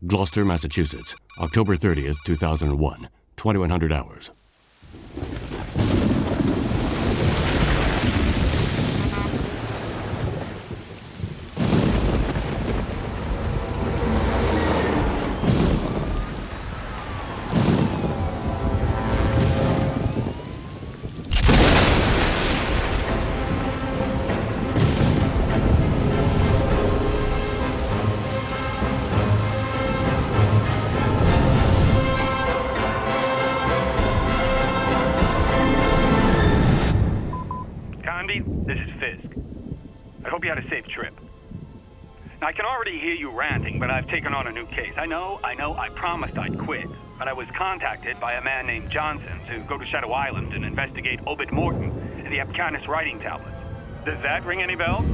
Gloucester, Massachusetts, October 30th, 2001, 2100 hours. This is Fisk. I hope you had a safe trip. Now, I can already hear you ranting, but I've taken on a new case. I know, I promised I'd quit, but I was contacted by a man named Johnson to go to Shadow Island and investigate Obed Morton and the Abcanis writing tablets. Does that ring any bells?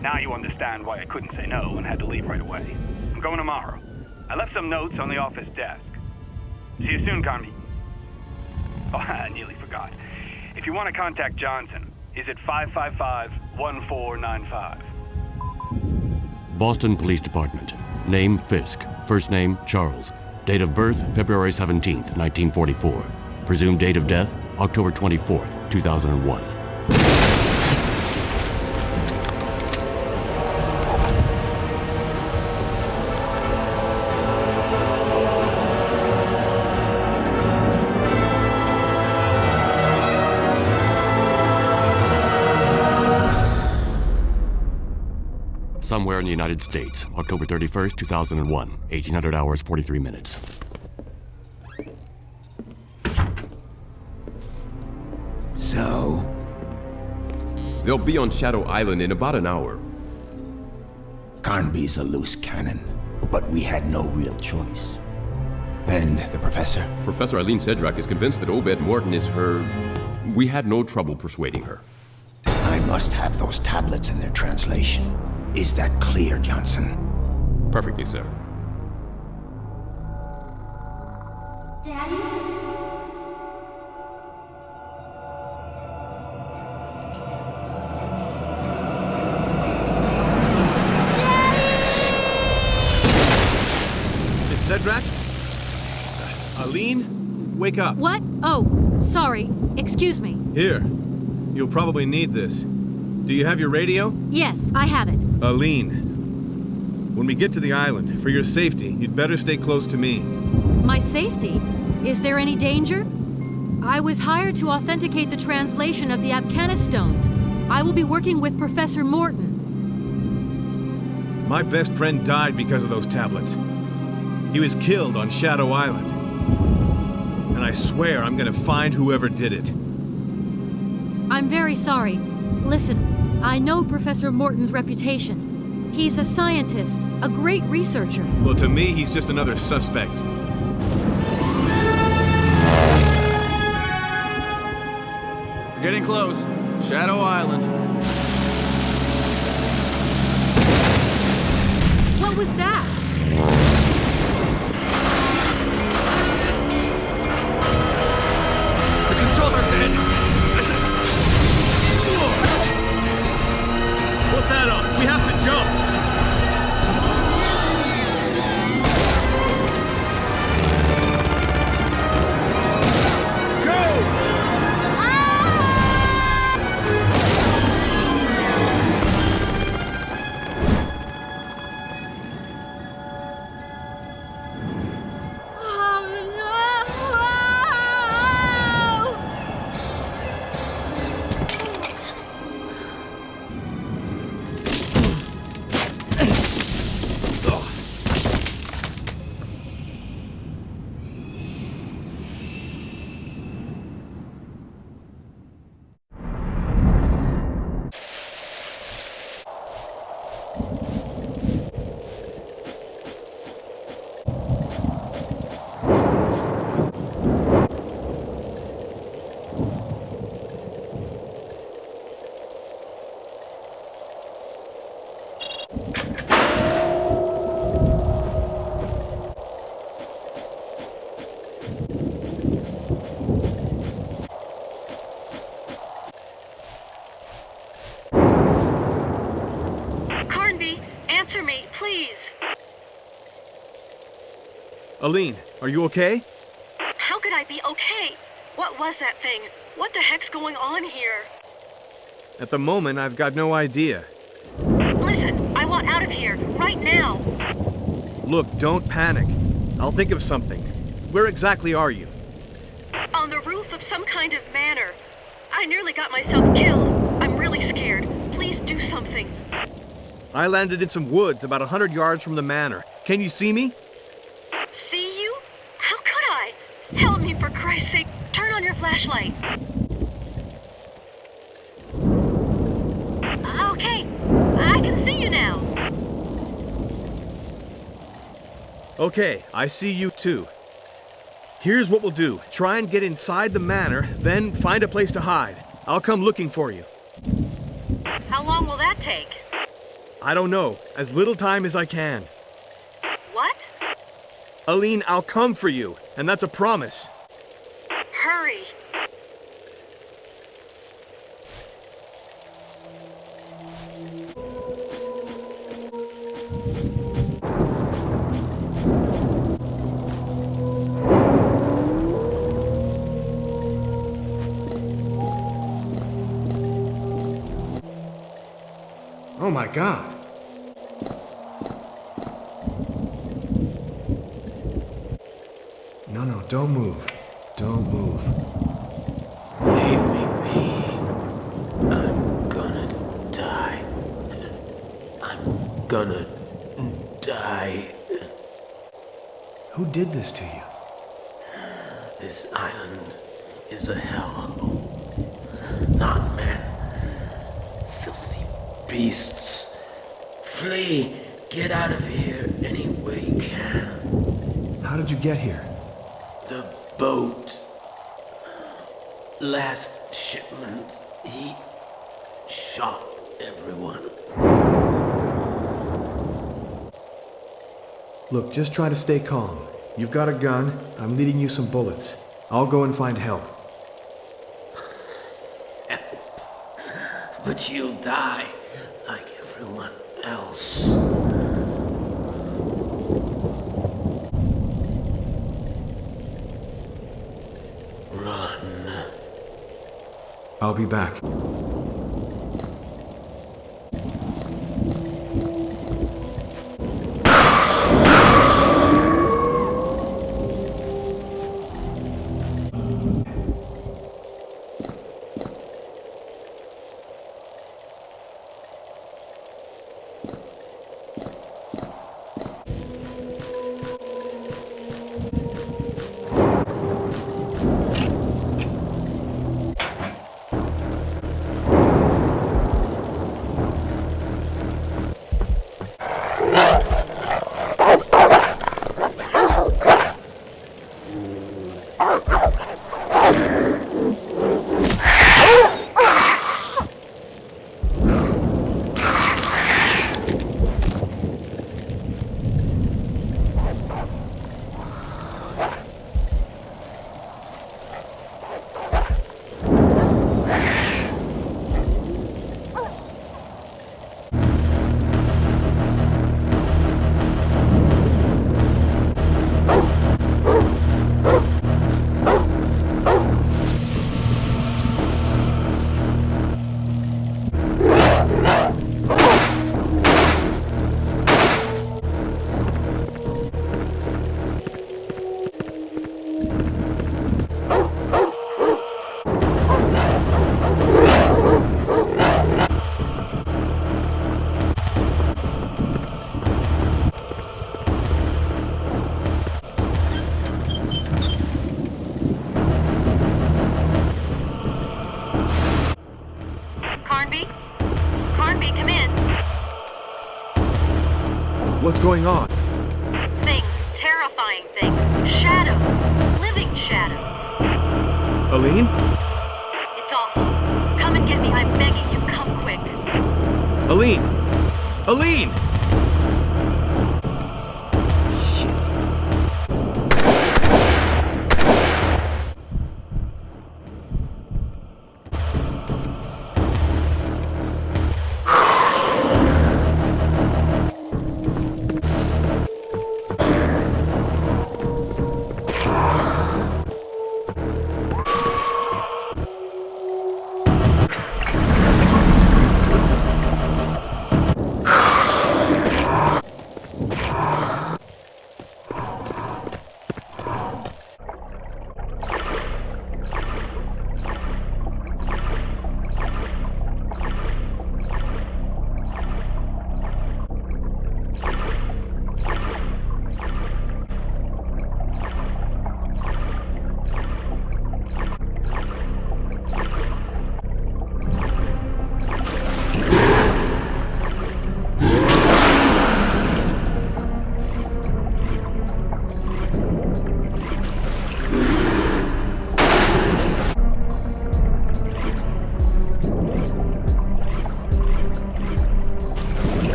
Now you understand why I couldn't say no and had to leave right away. I'm going tomorrow. I left some notes on the office desk. See you soon, Carnby. Oh, I nearly forgot. If you want to contact Johnson, he's at 555-1495. Boston Police Department. Name Fisk. First name Charles. Date of birth February 17th, 1944. Presumed date of death October 24th, 2001. Somewhere in the United States, October 31st, 2001, 1800 hours, 43 minutes. So? They'll be on Shadow Island in about an hour. Carnby's a loose cannon, but we had no real choice. And the professor? Professor Aline Cedrac is convinced that Obed Morton is her... We had no trouble persuading her. I must have those tablets in their translation. Is that clear, Johnson? Perfectly, sir. Daddy? Miss Cedrac? Aline? Wake up. What? Oh, sorry. Excuse me. Here. You'll probably need this. Do you have your radio? Yes, I have it. Aline. When we get to the island, for your safety, you'd better stay close to me. My safety? Is there any danger? I was hired to authenticate the translation of the Abcanis stones. I will be working with Professor Morton. My best friend died because of those tablets. He was killed on Shadow Island. And I swear I'm gonna find whoever did it. I'm very sorry. Listen, I know Professor Morton's reputation. He's a scientist, a great researcher. Well, to me, he's just another suspect. We're getting close. Shadow Island. What was that? The controls are dead. Put that on! We have to jump! Go! Oh, Carnby, answer me, please. Aline, are you okay? How could I be okay? What was that thing? What the heck's going on here? At the moment, I've got no idea. Listen, I want out of here, right now. Look, don't panic. I'll think of something. Where exactly are you? On the roof of some kind of manor. I nearly got myself killed. I'm really scared. Please do something. I landed in some woods about 100 yards from the manor. Can you see me? See you? How could I? Help me, for Christ's sake. Turn on your flashlight. Okay, I can see you now. Okay, I see you too. Here's what we'll do. Try and get inside the manor, then find a place to hide. I'll come looking for you. How long will that take? I don't know. As little time as I can. What? Aline, I'll come for you, and that's a promise. Hurry. Oh my God. No, don't move. Don't move. Leave me be. I'm gonna die. I'm gonna die. Who did this to you? This island is a hellhole. Not men. Filthy beasts. Flee! Get out of here any way you can. How did you get here? The boat. Last shipment, he shot everyone. Look, just try to stay calm. You've got a gun. I'm leading you some bullets. I'll go and find help. But you'll die like everyone else. Run. I'll be back. Carnby, come in. What's going on? Things. Terrifying things. Shadow. Living shadow. Aline? It's awful. Come and get me. I'm begging you. Come quick. Aline! Aline!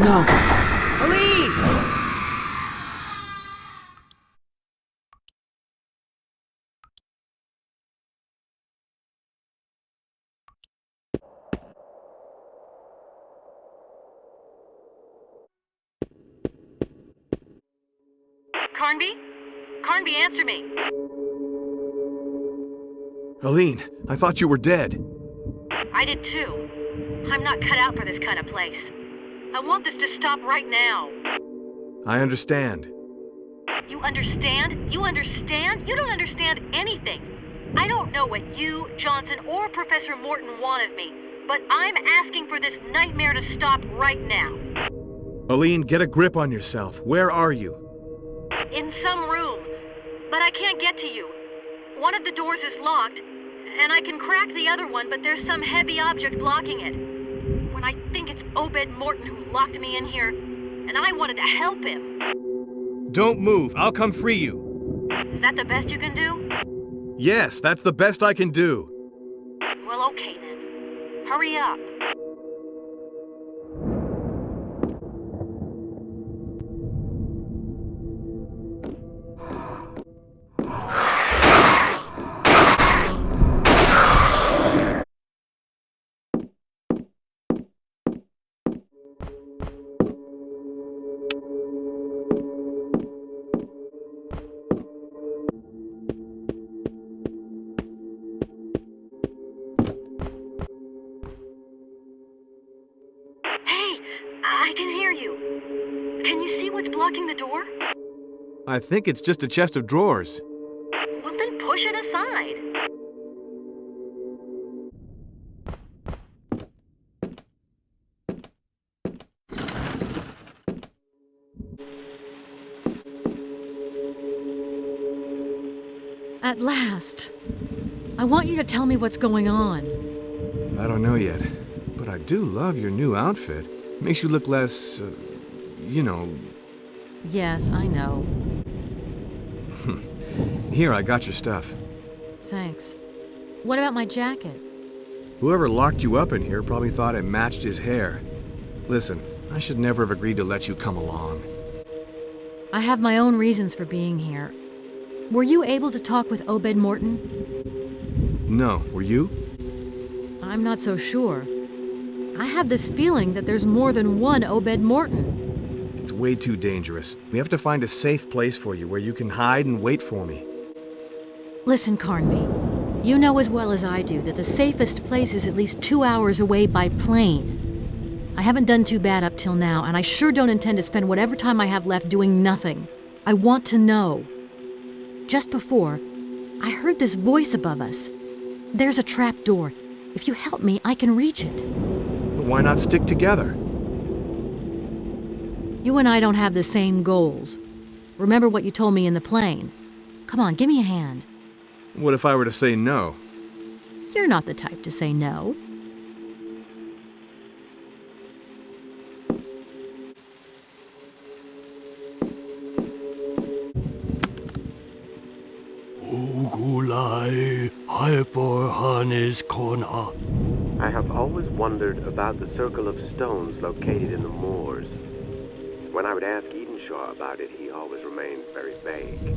No. Aline! Carnby? Carnby, answer me. Aline, I thought you were dead. I did too. I'm not cut out for this kind of place. I want this to stop right now. I understand. You understand? You understand? You don't understand anything. I don't know what you, Johnson, or Professor Morton want of me, but I'm asking for this nightmare to stop right now. Aline, get a grip on yourself. Where are you? In some room, but I can't get to you. One of the doors is locked, and I can crack the other one, but there's some heavy object blocking it. When I think it's Obed Morton who locked me in here, and I wanted to help him. Don't move. I'll come free you. Is that the best you can do? Yes, that's the best I can do. Well, okay then. Hurry up. I can hear you. Can you see what's blocking the door? I think it's just a chest of drawers. Well, then push it aside. At last. I want you to tell me what's going on. I don't know yet, but I do love your new outfit. Makes you look less, you know... Yes, I know. Here, I got your stuff. Thanks. What about my jacket? Whoever locked you up in here probably thought it matched his hair. Listen, I should never have agreed to let you come along. I have my own reasons for being here. Were you able to talk with Obed Morton? No, were you? I'm not so sure. I have this feeling that there's more than one Obed Morton. It's way too dangerous. We have to find a safe place for you where you can hide and wait for me. Listen, Carnby. You know as well as I do that the safest place is at least 2 hours away by plane. I haven't done too bad up till now, and I sure don't intend to spend whatever time I have left doing nothing. I want to know. Just before, I heard this voice above us. There's a trap door. If you help me, I can reach it. Why not stick together? You and I don't have the same goals. Remember what you told me in the plane. Come on, give me a hand. What if I were to say no? You're not the type to say no. Ugulai hyper hanis kona. I have always wondered about the circle of stones located in the moors. When I would ask Edenshaw about it, he always remained very vague.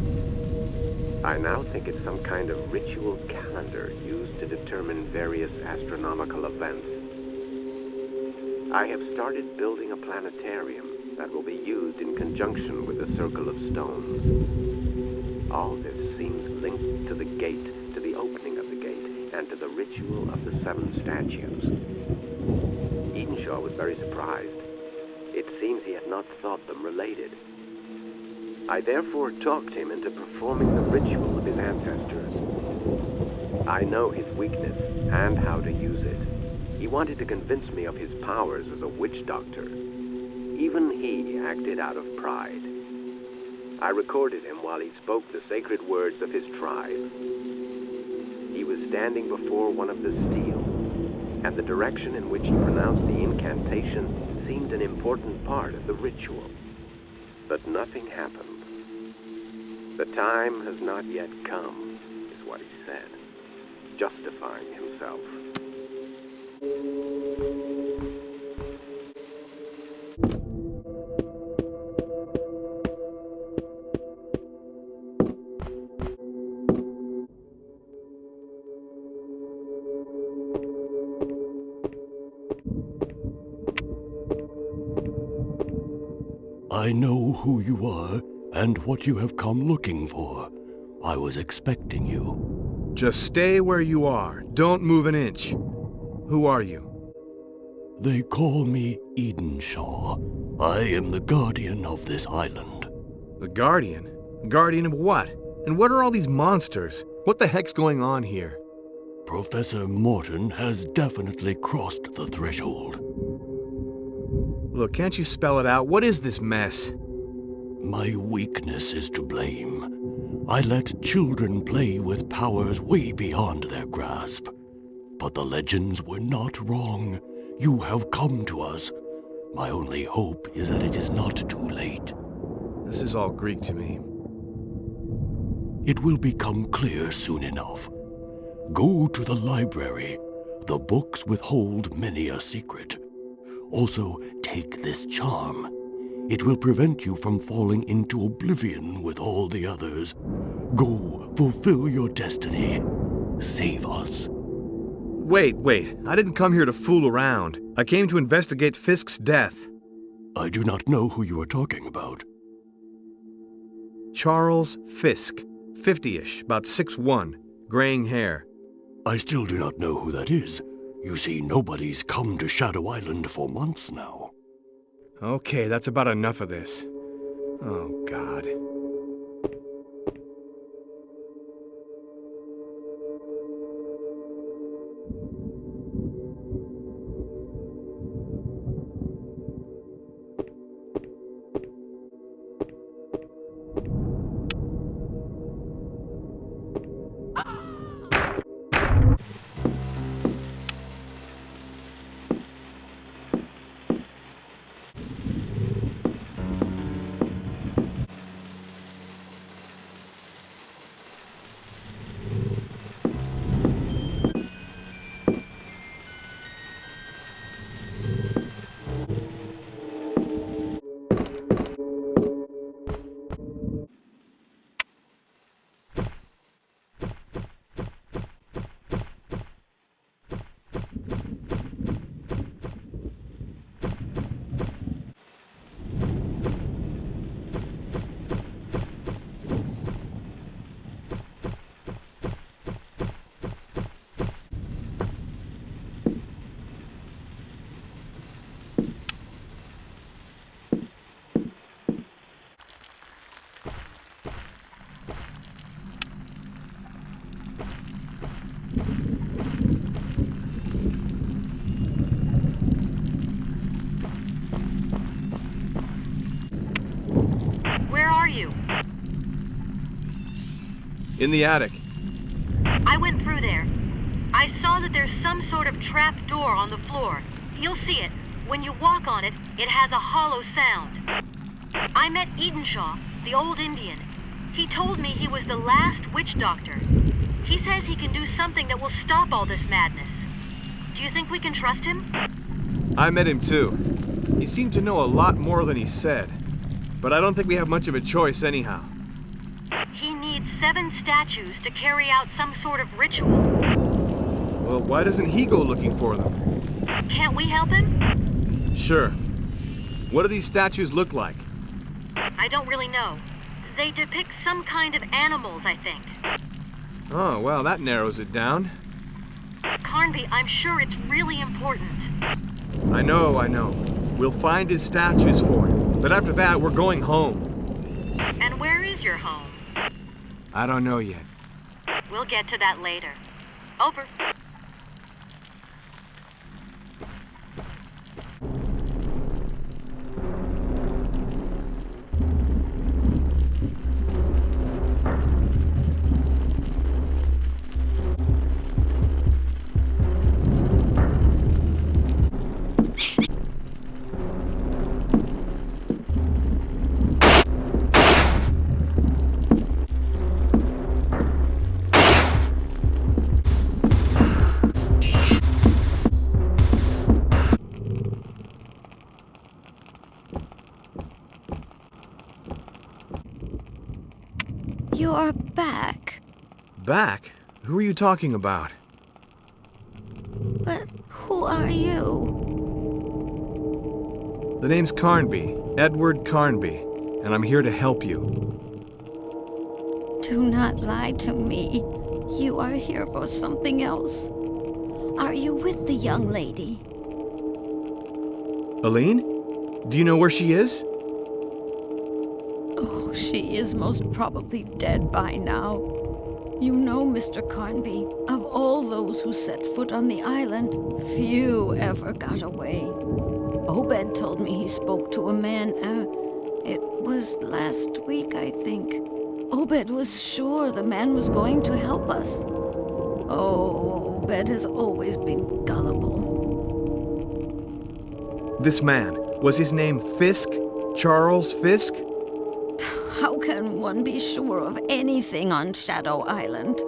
I now think it's some kind of ritual calendar used to determine various astronomical events. I have started building a planetarium that will be used in conjunction with the circle of stones. All this seems linked to the gate, to the opening of the gate, and to the ritual of the 7 statues. Edenshaw was very surprised. It seems he had not thought them related. I therefore talked him into performing the ritual of his ancestors. I know his weakness and how to use it. He wanted to convince me of his powers as a witch doctor. Even he acted out of pride. I recorded him while he spoke the sacred words of his tribe. He was standing before one of the steels, and the direction in which he pronounced the incantation seemed an important part of the ritual. But nothing happened. The time has not yet come, is what he said, justifying himself. I know who you are and what you have come looking for. I was expecting you. Just stay where you are. Don't move an inch. Who are you? They call me Edenshaw. I am the guardian of this island. The Guardian? Guardian of what? And what are all these monsters? What the heck's going on here? Professor Morton has definitely crossed the threshold. Look, can't you spell it out? What is this mess? My weakness is to blame. I let children play with powers way beyond their grasp. But the legends were not wrong. You have come to us. My only hope is that it is not too late. This is all Greek to me. It will become clear soon enough. Go to the library. The books withhold many a secret. Also, take this charm. It will prevent you from falling into oblivion with all the others. Go, fulfill your destiny. Save us. Wait. I didn't come here to fool around. I came to investigate Fisk's death. I do not know who you are talking about. Charles Fisk. 50-ish, about 6'1", graying hair. I still do not know who that is. You see, nobody's come to Shadow Island for months now. Okay, that's about enough of this. Oh, God. In the attic. I went through there. I saw that there's some sort of trap door on the floor. You'll see it. When you walk on it, it has a hollow sound. I met Edenshaw, the old Indian. He told me he was the last witch doctor. He says he can do something that will stop all this madness. Do you think we can trust him? I met him too. He seemed to know a lot more than he said. But I don't think we have much of a choice anyhow. He needs 7 statues to carry out some sort of ritual. Well, why doesn't he go looking for them? Can't we help him? Sure. What do these statues look like? I don't really know. They depict some kind of animals, I think. Oh, well, that narrows it down. Carnby, I'm sure it's really important. I know. We'll find his statues for him. But after that, we're going home. And where is your home? I don't know yet. We'll get to that later. Over. You are back. Back? Who are you talking about? But who are you? The name's Carnby, Edward Carnby, and I'm here to help you. Do not lie to me. You are here for something else. Are you with the young lady? Aline? Do you know where she is? Oh, she is most probably dead by now. You know, Mr. Carnby, of all those who set foot on the island, few ever got away. Obed told me he spoke to a man, it was last week, I think. Obed was sure the man was going to help us. Oh, Obed has always been gullible. This man, was his name Fisk? Charles Fisk? How can one be sure of anything on Shadow Island?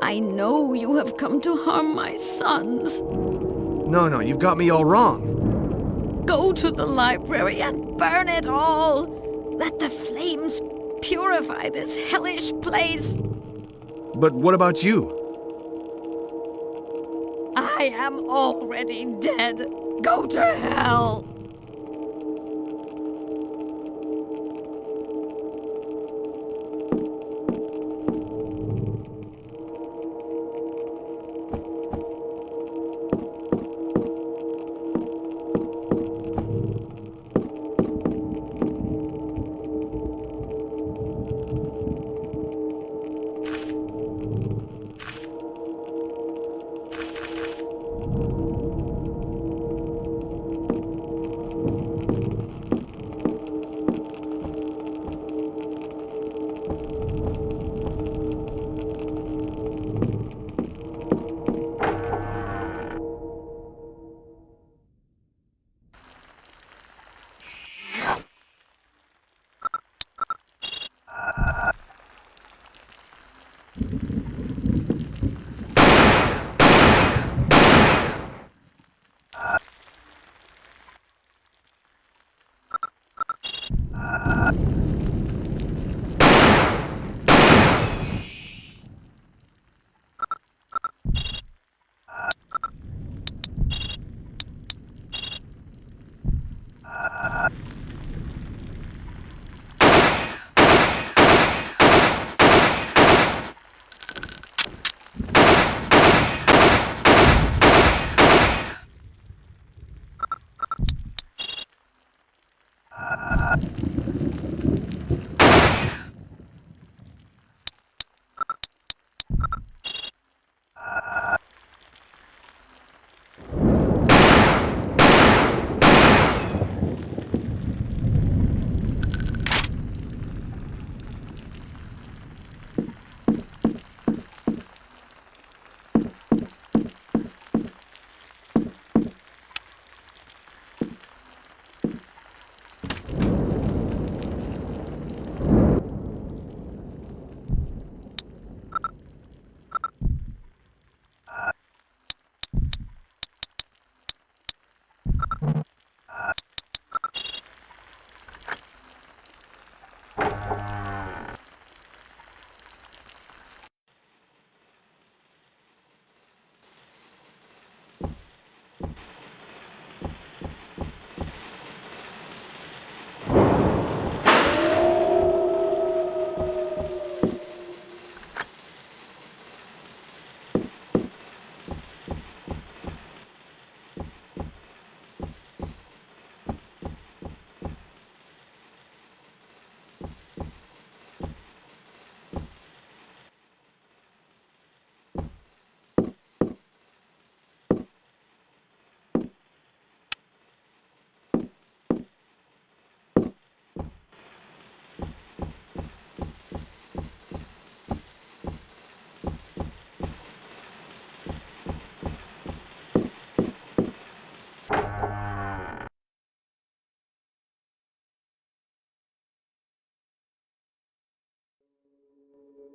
I know you have come to harm my sons. No, you've got me all wrong. Go to the library and burn it all! Let the flames purify this hellish place! But what about you? I am already dead. Go to hell!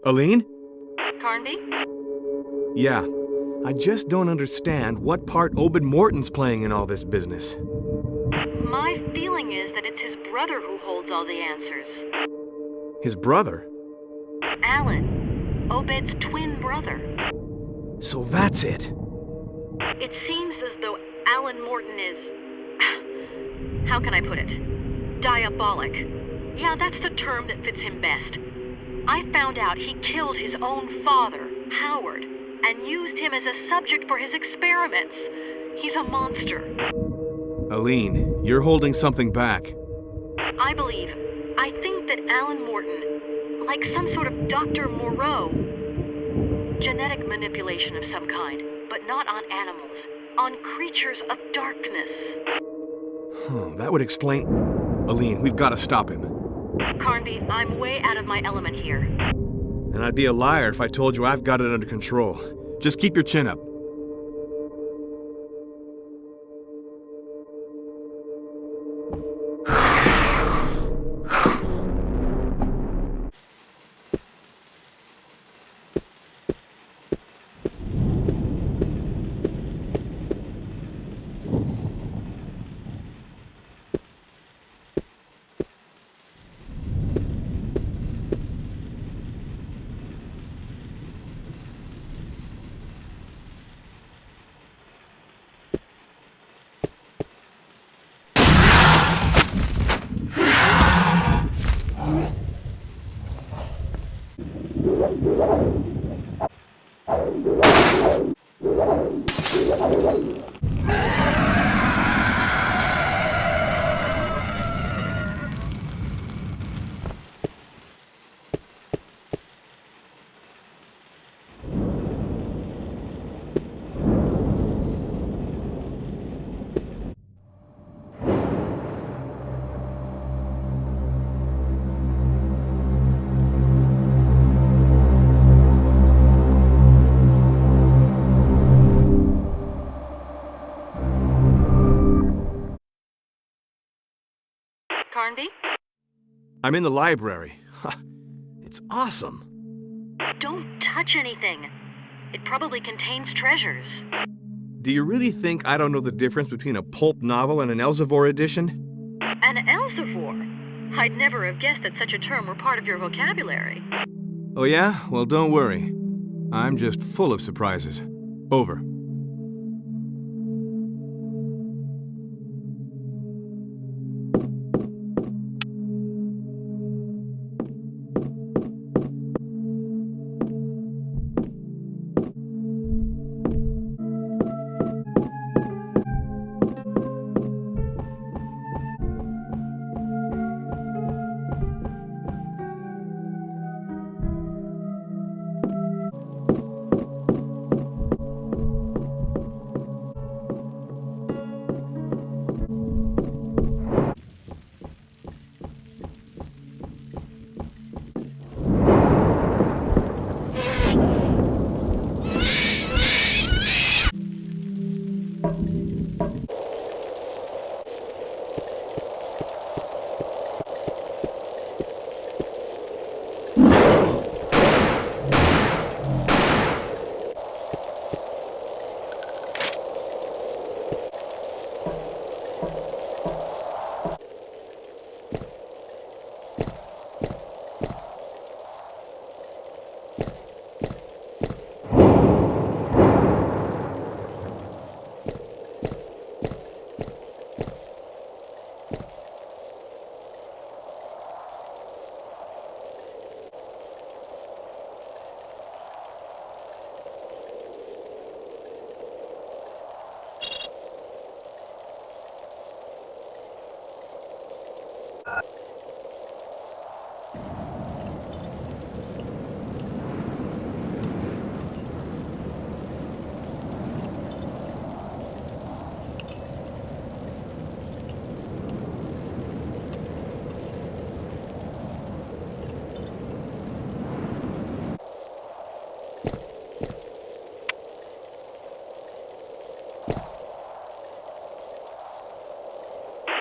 Aline? Carnby? Yeah. I just don't understand what part Obed Morton's playing in all this business. My feeling is that it's his brother who holds all the answers. His brother? Alan. Obed's twin brother. So that's it. It seems as though Alan Morton is... How can I put it? Diabolic. Yeah, that's the term that fits him best. I found out he killed his own father, Howard, and used him as a subject for his experiments. He's a monster. Aline, you're holding something back. I think that Alan Morton, like some sort of Dr. Moreau, genetic manipulation of some kind, but not on animals, on creatures of darkness. That would explain... Aline, we've got to stop him. Carnby, I'm way out of my element here. And I'd be a liar if I told you I've got it under control. Just keep your chin up. Carnby? I'm in the library. It's awesome. Don't touch anything. It probably contains treasures. Do you really think I don't know the difference between a pulp novel and an Elsevier edition? An Elsevier? I'd never have guessed that such a term were part of your vocabulary. Oh yeah? Well, don't worry. I'm just full of surprises. Over.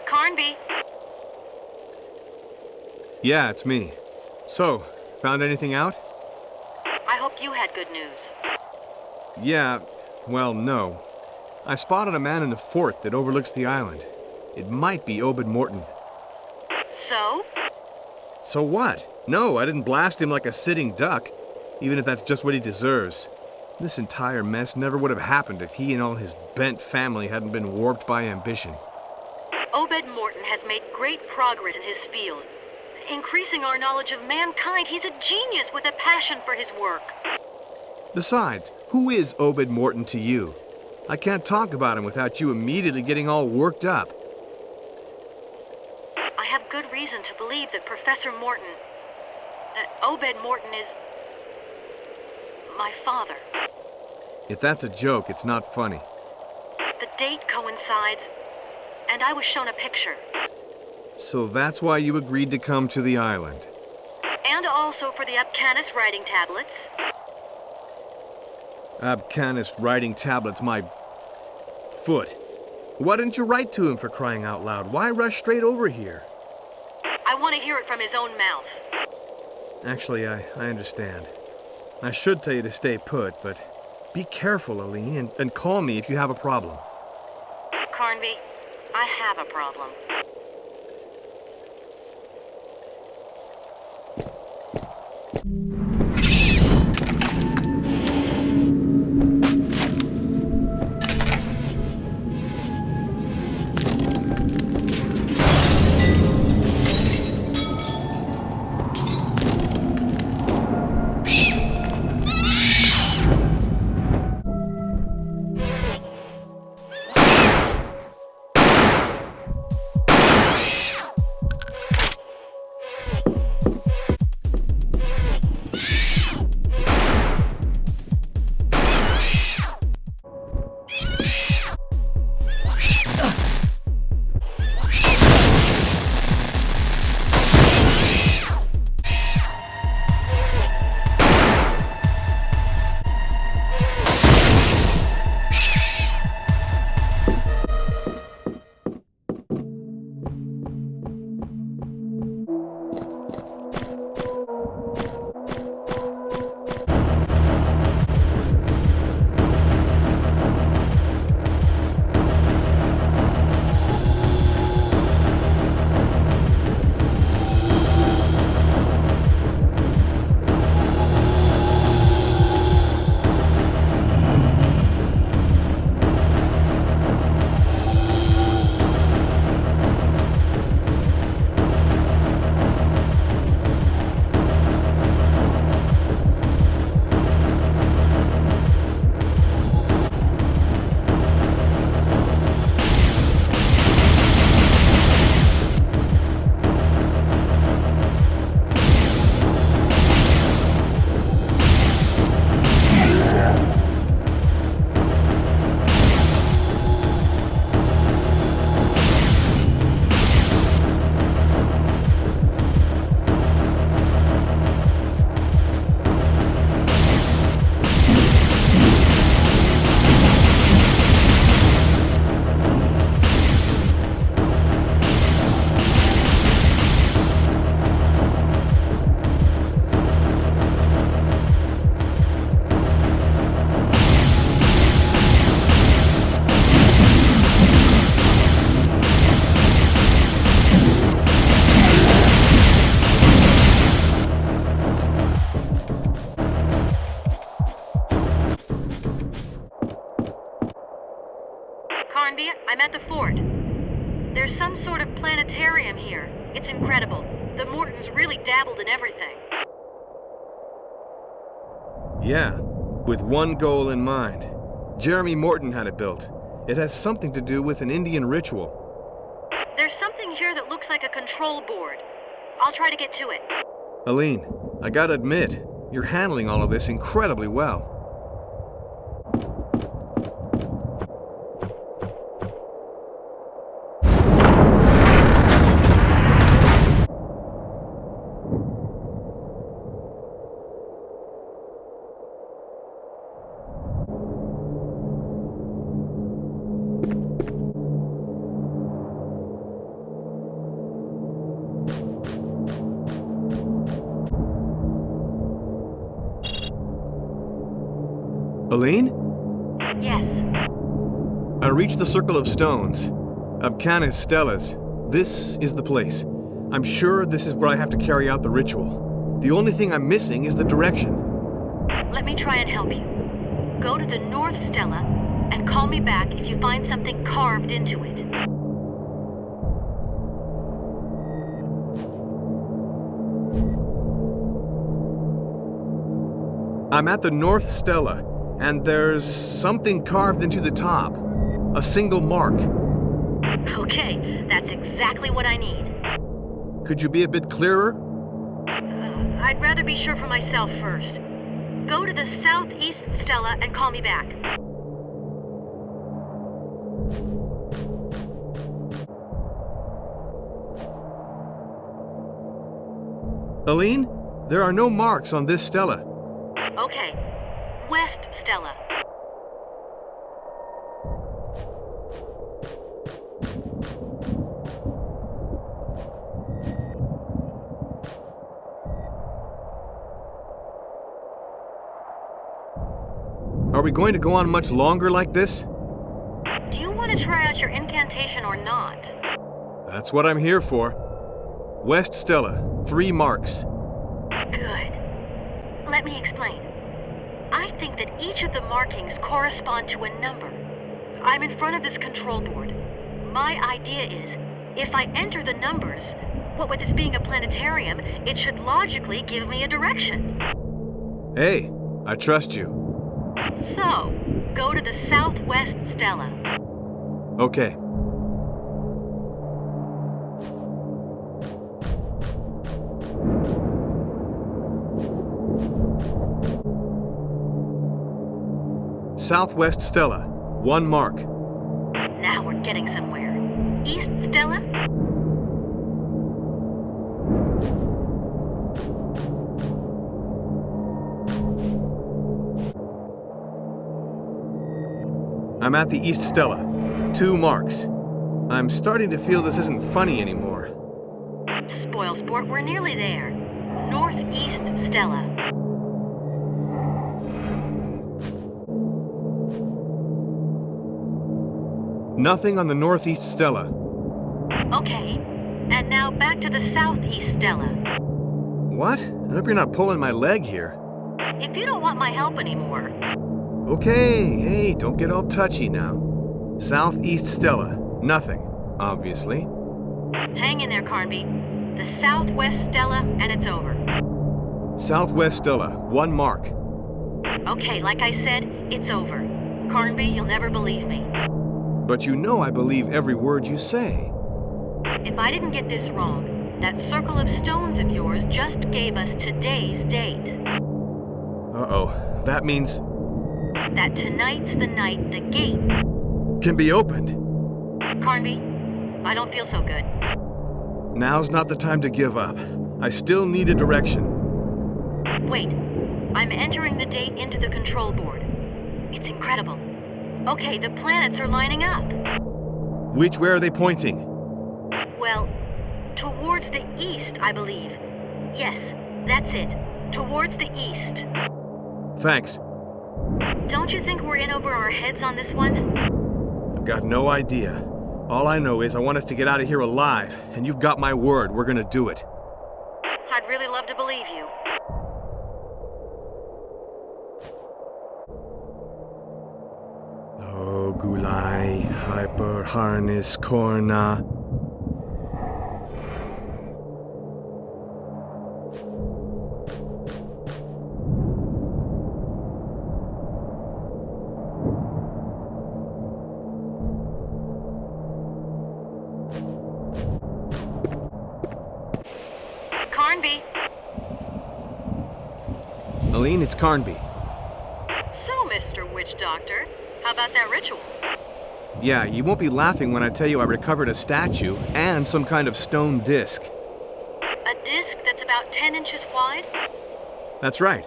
Carnby? Yeah, it's me. So, found anything out? I hope you had good news. Yeah, well, no. I spotted a man in the fort that overlooks the island. It might be Obed Morton. So? So what? No, I didn't blast him like a sitting duck, even if that's just what he deserves. This entire mess never would have happened if he and all his bent family hadn't been warped by ambition. Obed Obed Morton has made great progress in his field. Increasing our knowledge of mankind, he's a genius with a passion for his work. Besides, who is Obed Morton to you? I can't talk about him without you immediately getting all worked up. I have good reason to believe that Professor Morton, that Obed Morton is my father. If that's a joke, it's not funny. The date coincides, and I was shown a picture. So that's why you agreed to come to the island. And also for the Abcanis writing tablets. Abcanis writing tablets, my foot. Why didn't you write to him, for crying out loud? Why rush straight over here? I want to hear it from his own mouth. Actually, I understand. I should tell you to stay put, but be careful, Aline, and call me if you have a problem. Carnby, I have a problem. Carnby, I'm at the fort. There's some sort of planetarium here. It's incredible. The Mortons really dabbled in everything. Yeah, with one goal in mind. Jeremy Morton had it built. It has something to do with an Indian ritual. There's something here that looks like a control board. I'll try to get to it. Aline, I gotta admit, you're handling all of this incredibly well. Aline? Yes. I reached the Circle of Stones. Abcanis Stellas. This is the place. I'm sure this is where I have to carry out the ritual. The only thing I'm missing is the direction. Let me try and help you. Go to the North Stella and call me back if you find something carved into it. I'm at the North Stella, and there's something carved into the top. A single mark. Okay, that's exactly what I need. Could you be a bit clearer? I'd rather be sure for myself first. Go to the southeast Stella and call me back. Aline, there are no marks on this Stella. Okay, West Stella. Are we going to go on much longer like this? Do you want to try out your incantation or not? That's what I'm here for. West Stella, 3 marks. Good. Let me explain. I think that each of the markings correspond to a number. I'm in front of this control board. My idea is, if I enter the numbers, what with this being a planetarium, it should logically give me a direction. Hey, I trust you. So, go to the southwest Stella. Okay. Southwest Stella, 1 mark. Now we're getting somewhere. East Stella? I'm at the East Stella, 2 marks. I'm starting to feel this isn't funny anymore. Spoil sport, we're nearly there. Northeast Stella. Nothing on the Northeast Stella. Okay, and now back to the southeast Stella. What? I hope you're not pulling my leg here. If you don't want my help anymore. Okay, hey, don't get all touchy now. Southeast Stella, nothing, obviously. Hang in there, Carnby. The southwest Stella, and it's over. Southwest Stella, 1 mark. Okay, like I said, it's over. Carnby, you'll never believe me. But you know I believe every word you say. If I didn't get this wrong, that circle of stones of yours just gave us today's date. Uh-oh, that means... that tonight's the night the gate... can be opened. Carnby, I don't feel so good. Now's not the time to give up. I still need a direction. Wait, I'm entering the date into the control board. It's incredible. Okay, the planets are lining up. Which way are they pointing? Well, towards the east, I believe. Yes, that's it. Towards the east. Thanks. Don't you think we're in over our heads on this one? I've got no idea. All I know is I want us to get out of here alive, and you've got my word, we're gonna do it. I'd really love to believe you. Oh, Gulai, Hyper, Harness, Korna. Carnby. Aline, it's Carnby. So, Mr. Witch Doctor, how about that ritual? Yeah, you won't be laughing when I tell you I recovered a statue and some kind of stone disc. A disc that's about 10 inches wide? That's right.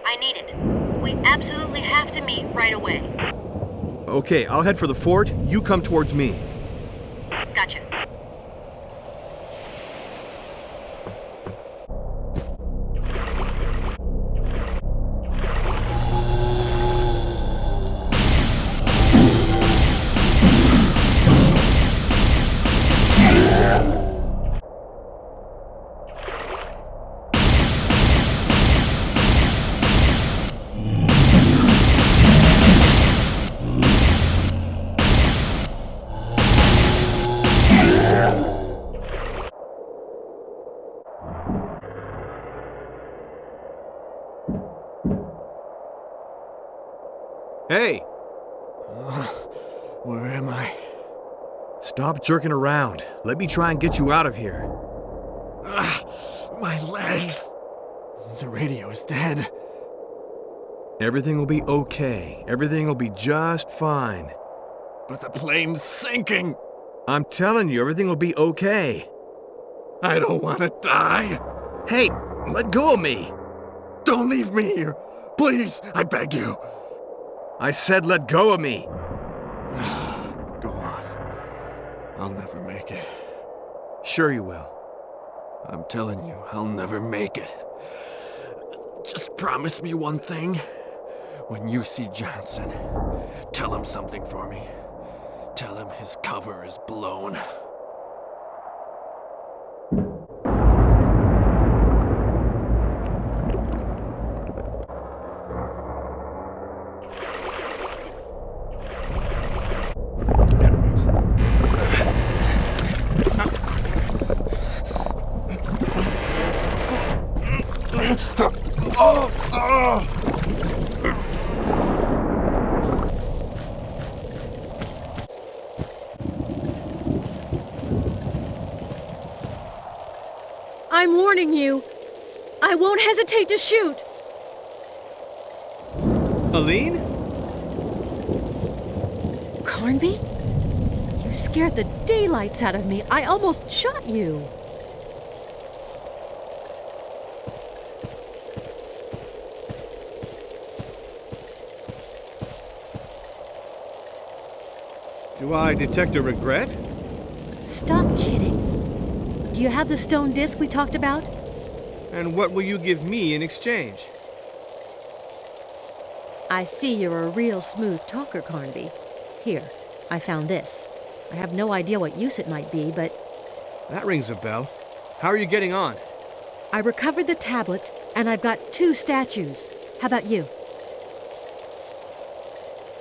I need it. We absolutely have to meet right away. Okay, I'll head for the fort. You come towards me. Gotcha. Hey! Where am I? Stop jerking around. Let me try and get you out of here. My legs! The radio is dead. Everything will be okay. Everything will be just fine. But the plane's sinking! I'm telling you, everything will be okay. I don't want to die! Hey, let go of me! Don't leave me here! Please, I beg you! I said let go of me! Go on. I'll never make it. Sure you will. I'm telling you, I'll never make it. Just promise me one thing. When you see Johnson, tell him something for me. Tell him his cover is blown. I'm warning you. I won't hesitate to shoot. Aline? Carnby? You scared the daylights out of me. I almost shot you. Do I detect a regret? Stop kidding. Do you have the stone disc we talked about? And what will you give me in exchange? I see you're a real smooth talker, Carnby. Here, I found this. I have no idea what use it might be, but... That rings a bell. How are you getting on? I recovered the tablets, and I've got 2 statues. How about you?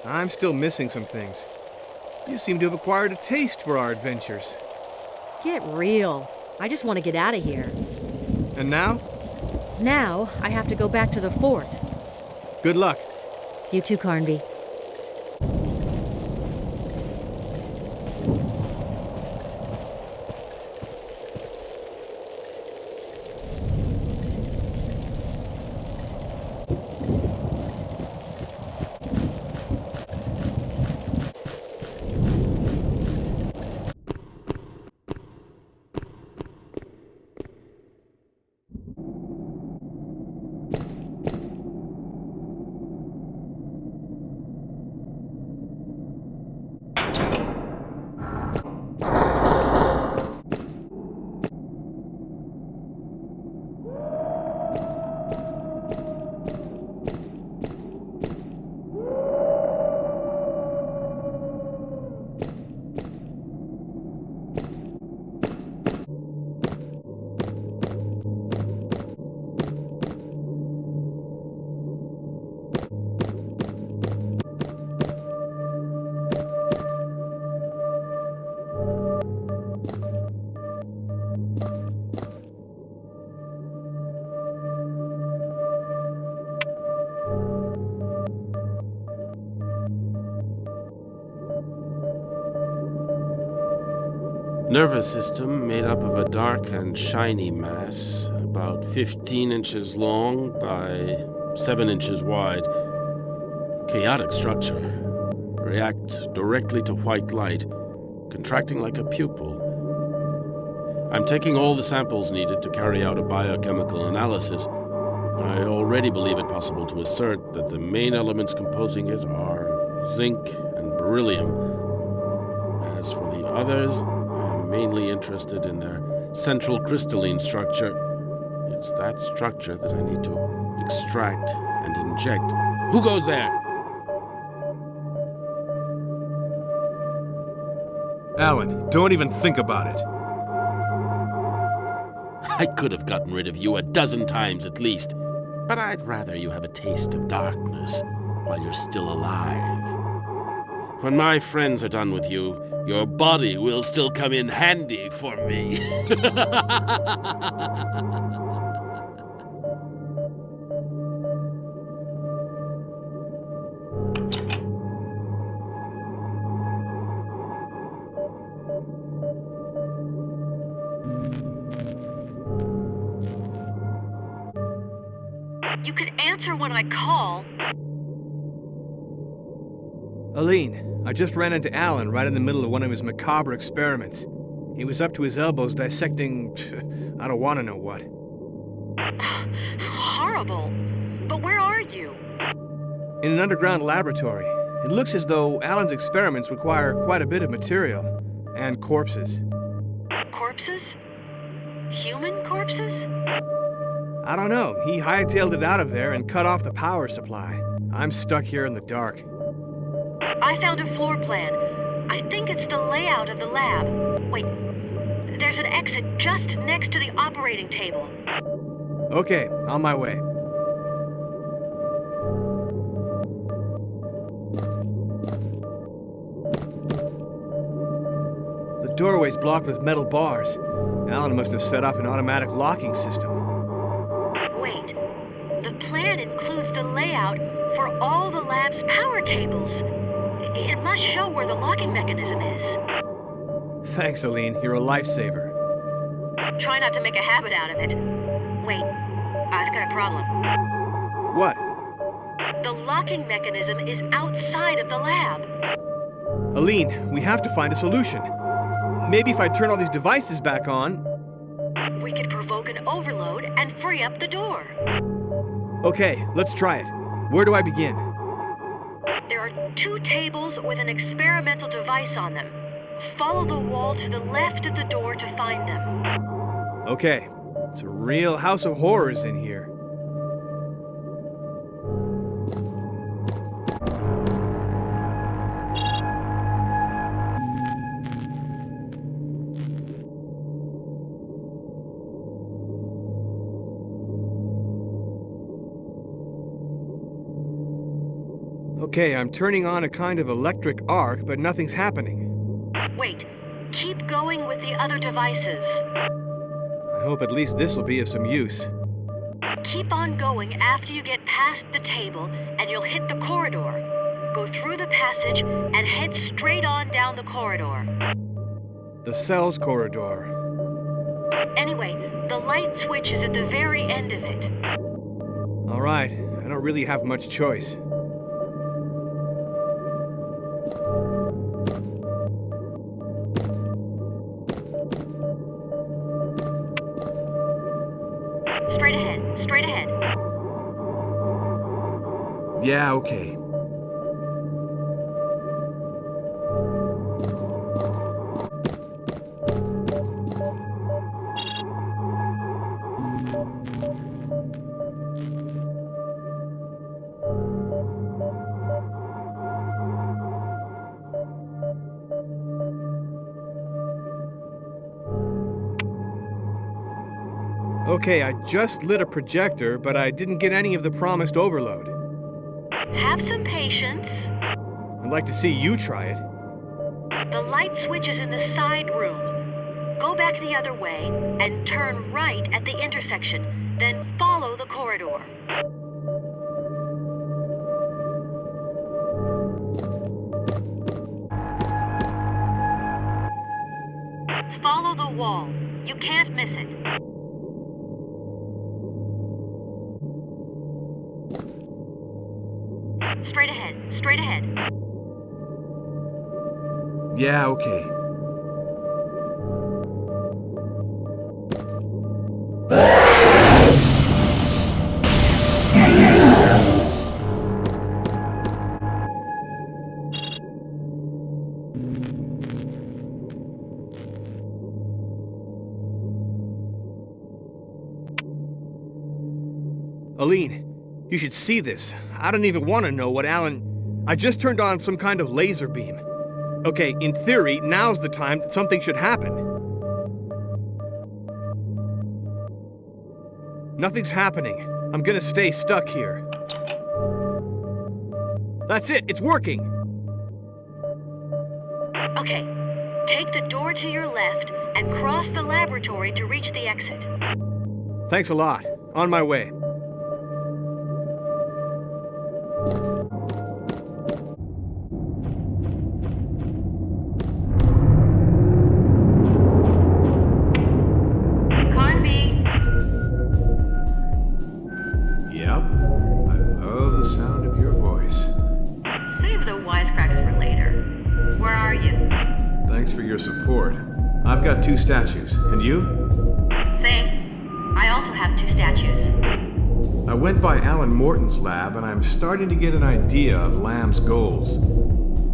I'm still missing some things. You seem to have acquired a taste for our adventures. Get real. I just want to get out of here. And now? Now, I have to go back to the fort. Good luck. You too, Carnby. Nervous system made up of a dark and shiny mass, about 15 inches long by 7 inches wide. Chaotic structure. Reacts directly to white light, contracting like a pupil. I'm taking all the samples needed to carry out a biochemical analysis. I already believe it possible to assert that the main elements composing it are zinc and beryllium. As for the others, I'm mainly interested in their central crystalline structure. It's that structure that I need to extract and inject. Who goes there? Alan, don't even think about it. I could have gotten rid of you 12 times at least, but I'd rather you have a taste of darkness while you're still alive. When my friends are done with you, your body will still come in handy for me. You could answer when I call. Aline, I just ran into Alan right in the middle of one of his macabre experiments. He was up to his elbows dissecting... I don't want to know what. Horrible. But where are you? In an underground laboratory. It looks as though Alan's experiments require quite a bit of material. And corpses. Corpses? Human corpses? I don't know. He hightailed it out of there and cut off the power supply. I'm stuck here in the dark. I found a floor plan. I think it's the layout of the lab. Wait, there's an exit just next to the operating table. Okay, on my way. The doorway's blocked with metal bars. Alan must have set up an automatic locking system. Wait, the plan includes the layout for all the lab's power cables. It must show where the locking mechanism is. Thanks, Aline. You're a lifesaver. Try not to make a habit out of it. Wait, I've got a problem. What? The locking mechanism is outside of the lab. Aline, we have to find a solution. Maybe if I turn all these devices back on... We could provoke an overload and free up the door. Okay, let's try it. Where do I begin? There are 2 tables with an experimental device on them. Follow the wall to the left of the door to find them. Okay, it's a real house of horrors in here. Okay, I'm turning on a kind of electric arc, but nothing's happening. Wait, keep going with the other devices. I hope at least this will be of some use. Keep on going after you get past the table, and you'll hit the corridor. Go through the passage and head straight on down the corridor. The cells corridor. Anyway, the light switch is at the very end of it. All right, I don't really have much choice. Straight ahead, straight ahead. Yeah, okay. Okay, I just lit a projector, but I didn't get any of the promised overload. Have some patience. I'd like to see you try it. The light switch is in the side room. Go back the other way and turn right at the intersection, then follow the corridor. Follow the wall. You can't miss it. Straight ahead, straight ahead. Yeah, okay. Aline, you should see this. I don't even want to know what Alan... I just turned on some kind of laser beam. Okay, in theory, now's the time that something should happen. Nothing's happening. I'm gonna stay stuck here. That's it! It's working! Okay. Take the door to your left and cross the laboratory to reach the exit. Thanks a lot. On my way. Carnby. Yep. the wisecracks for later. Where are you? Thanks for your support. I've got 2 statues. And you? Same. I also have 2 statues. I went by Alan Morton's lab, and I'm starting to get an idea of Lamb's goals.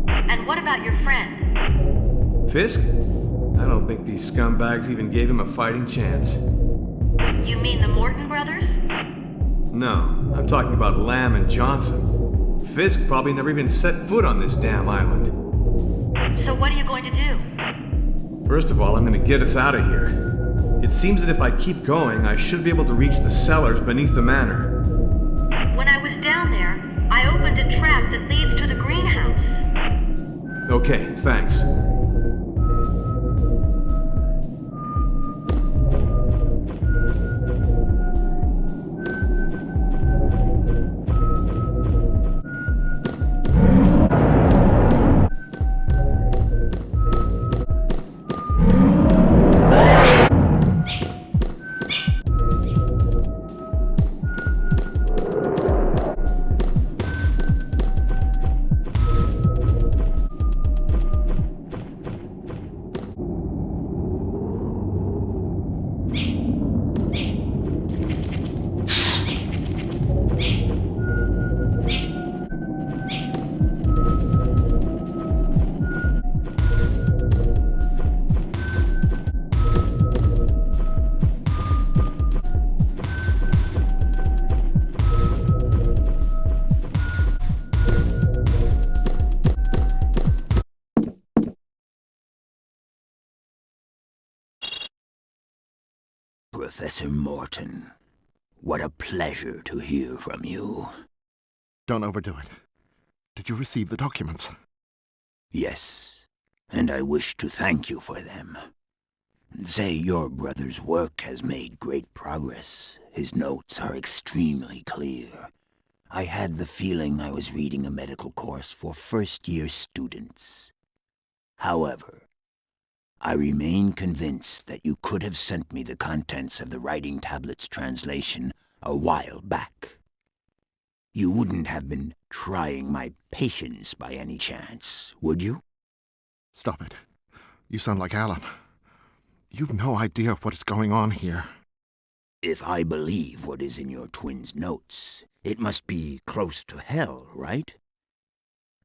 And what about your friend? Fisk? I don't think these scumbags even gave him a fighting chance. You mean the Morton brothers? No, I'm talking about Lamb and Johnson. Fisk probably never even set foot on this damn island. So what are you going to do? First of all, I'm gonna get us out of here. It seems that if I keep going, I should be able to reach the cellars beneath the manor. When I was down there, I opened a trap that leads to the greenhouse. Okay, thanks. Professor Morton, what a pleasure to hear from you. Don't overdo it. Did you receive the documents? Yes, and I wish to thank you for them. Say your brother's work has made great progress. His notes are extremely clear. I had the feeling I was reading a medical course for first-year students. However, I remain convinced that you could have sent me the contents of the writing tablet's translation a while back. You wouldn't have been trying my patience by any chance, would you? Stop it. You sound like Alan. You've no idea what is going on here. If I believe what is in your twin's notes, it must be close to hell, right?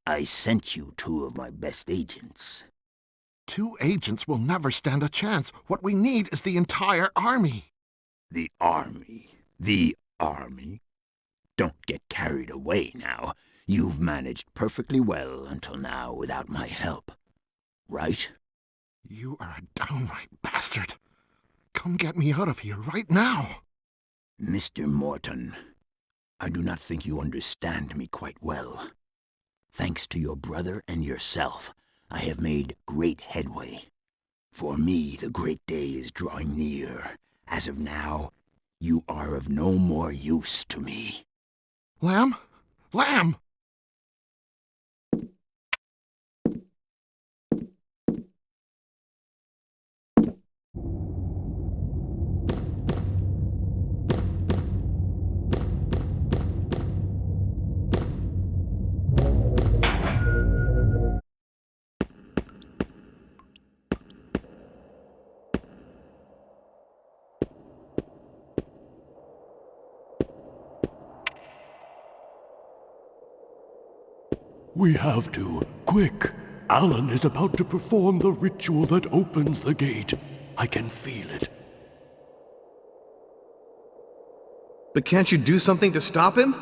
I sent you 2 of my best agents. 2 agents will never stand a chance. What we need is the entire army. The army? The army? Don't get carried away now. You've managed perfectly well until now without my help. Right? You are a downright bastard. Come get me out of here right now. Mr. Morton, I do not think you understand me quite well. Thanks to your brother and yourself, I have made great headway. For me, the great day is drawing near. As of now, you are of no more use to me. Lamb? Lamb! We have to. Quick! Alan is about to perform the ritual that opens the gate. I can feel it. But can't you do something to stop him?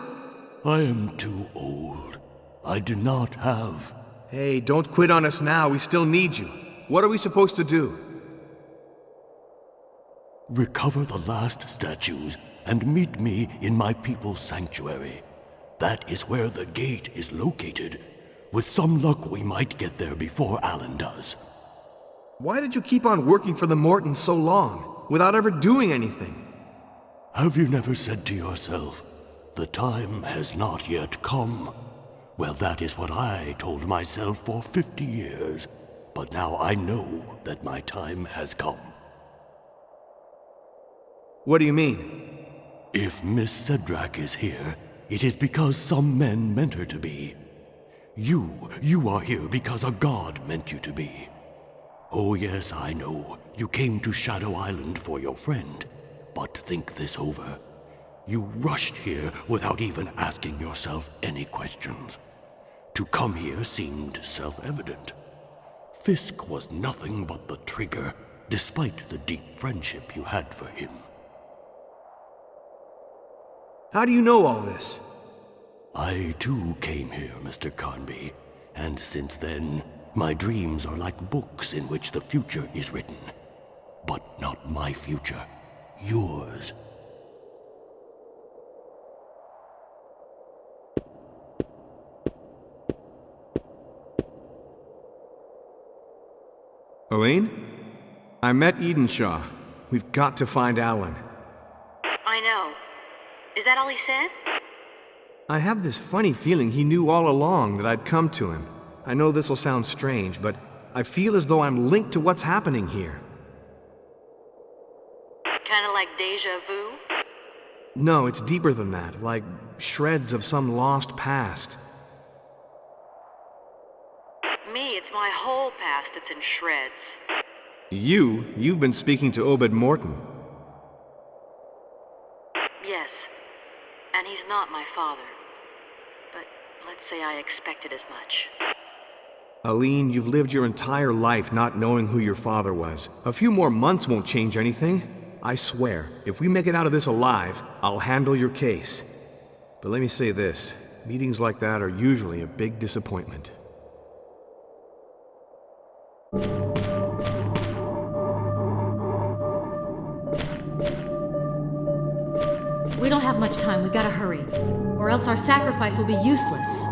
I am too old. I do not have... Hey, don't quit on us now. We still need you. What are we supposed to do? Recover the last statues and meet me in my people's sanctuary. That is where the gate is located. With some luck, we might get there before Alan does. Why did you keep on working for the Mortons so long, without ever doing anything? Have you never said to yourself, the time has not yet come? Well, that is what I told myself for 50 years. But now I know that my time has come. What do you mean? If Miss Cedrac is here, it is because some men meant her to be. You are here because a god meant you to be. Oh yes, I know. You came to Shadow Island for your friend. But think this over. You rushed here without even asking yourself any questions. To come here seemed self-evident. Fisk was nothing but the trigger, despite the deep friendship you had for him. How do you know all this? I too came here, Mr. Carnby, and since then, my dreams are like books in which the future is written. But not my future, yours. Aline? I met Edenshaw. We've got to find Alan. I know. Is that all he said? I have this funny feeling he knew all along that I'd come to him. I know this will sound strange, but I feel as though I'm linked to what's happening here. Kinda like deja vu? No, it's deeper than that, like shreds of some lost past. Me, it's my whole past that's in shreds. You've been speaking to Obed Morton. Yes. And he's not my father. But let's say I expected as much. Aline, you've lived your entire life not knowing who your father was. A few more months won't change anything. I swear, if we make it out of this alive, I'll handle your case. But let me say this, meetings like that are usually a big disappointment. We don't have much time. We gotta hurry. Or else our sacrifice will be useless.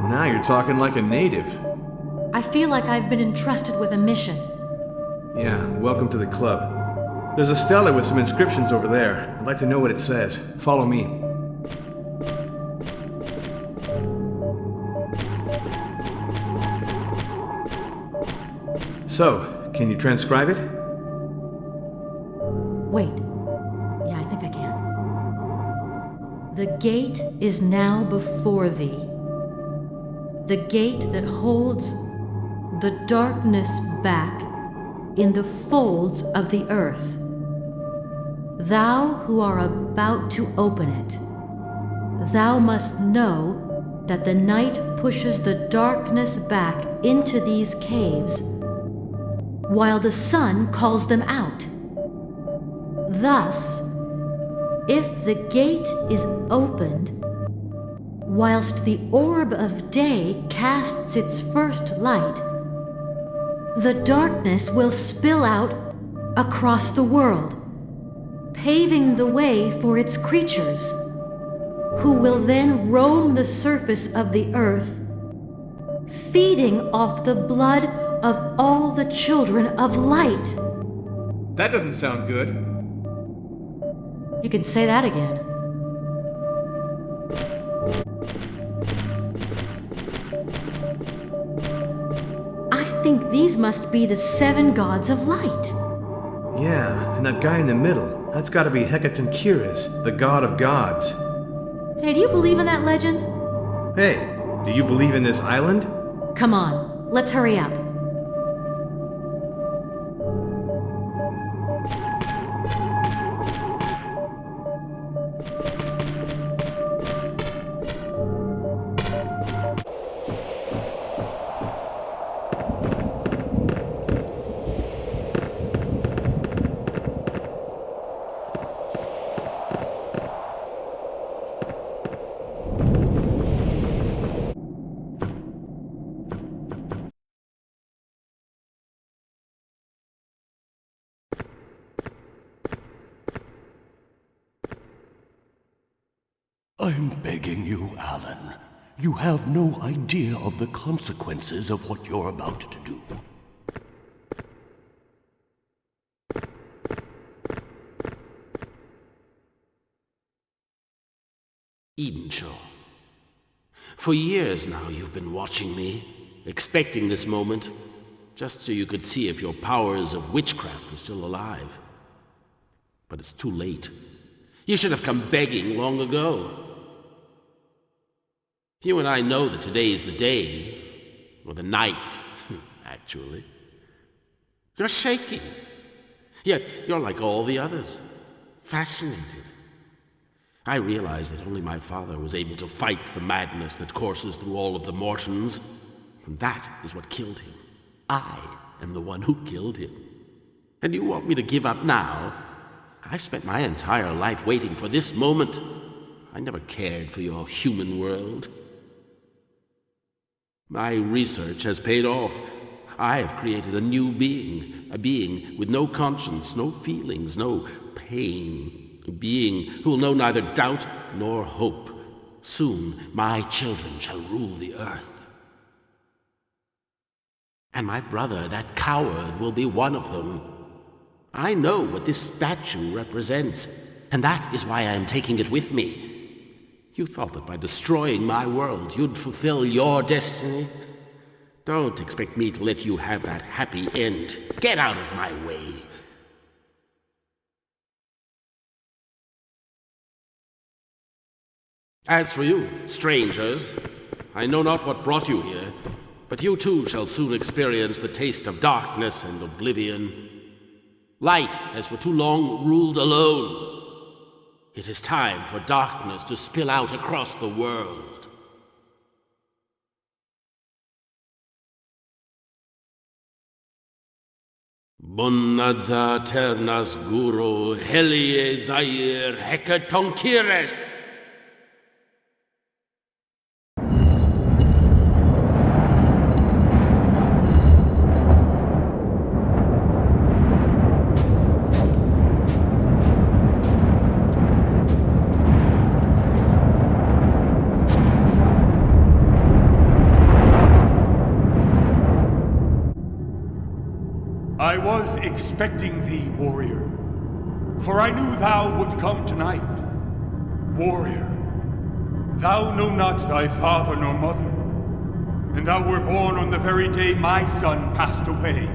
Now you're talking like a native. I feel like I've been entrusted with a mission. Yeah, welcome to the club. There's a stela with some inscriptions over there. I'd like to know what it says. Follow me. So, can you transcribe it? Wait. Yeah, I think I can. The gate is now before thee. The gate that holds the darkness back in the folds of the earth. Thou who are about to open it, thou must know that the night pushes the darkness back into these caves, while the sun calls them out. Thus, if the gate is opened, whilst the orb of day casts its first light, the darkness will spill out across the world, paving the way for its creatures, who will then roam the surface of the earth, feeding off the blood of all the children of light. That doesn't sound good. You can say that again. I think these must be the 7 gods of light. Yeah, and that guy in the middle, that's gotta be Hecatoncheires, the god of gods. Hey, do you believe in that legend? Hey, do you believe in this island? Come on, let's hurry up. I'm begging you, Alan. You have no idea of the consequences of what you're about to do. Edenshaw. For years now you've been watching me, expecting this moment, just so you could see if your powers of witchcraft were still alive. But it's too late. You should have come begging long ago. You and I know that today is the day, or the night, actually. You're shaking. Yet you're like all the others, fascinated. I realize that only my father was able to fight the madness that courses through all of the Mortons, and that is what killed him. I am the one who killed him. And you want me to give up now? I've spent my entire life waiting for this moment. I never cared for your human world. My research has paid off. I have created a new being, a being with no conscience, no feelings, no pain, a being who will know neither doubt nor hope. Soon my children shall rule the earth. And my brother, that coward, will be one of them. I know what this statue represents, and that is why I am taking it with me. You thought that by destroying my world, you'd fulfill your destiny? Don't expect me to let you have that happy end. Get out of my way. As for you, strangers, I know not what brought you here, but you too shall soon experience the taste of darkness and oblivion. Light has for too long ruled alone. It is time for darkness to spill out across the world. Bonadza ternas guru helie zair hekatonkires. I was expecting thee, warrior, for I knew thou would come tonight. Warrior, thou know not thy father nor mother, and thou were born on the very day my son passed away,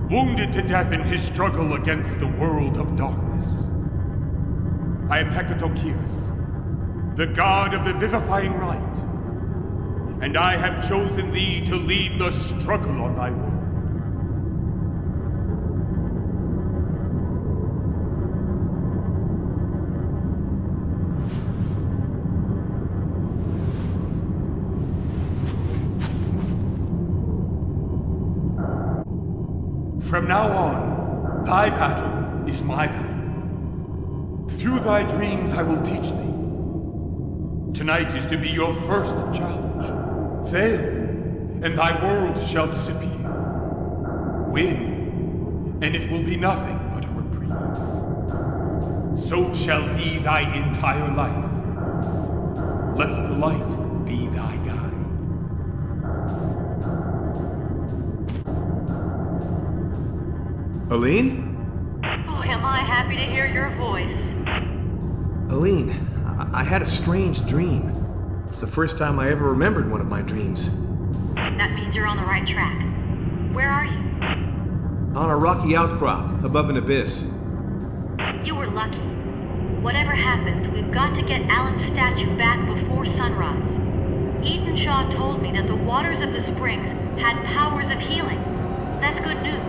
wounded to death in his struggle against the world of darkness. I am Hekatonkiris, the god of the vivifying light, and I have chosen thee to lead the struggle on thy world. From now on, thy battle is my battle. Through thy dreams I will teach thee. Tonight is to be your first challenge. Fail, and thy world shall disappear. Win, and it will be nothing but a reprieve. So shall be thy entire life. Let the light be thy guide. Aline? Oh, am I happy to hear your voice. Aline, I had a strange dream. It's the first time I ever remembered one of my dreams. That means you're on the right track. Where are you? On a rocky outcrop, above an abyss. You were lucky. Whatever happens, we've got to get Alan's statue back before sunrise. Ethan Shaw told me that the waters of the springs had powers of healing. That's good news.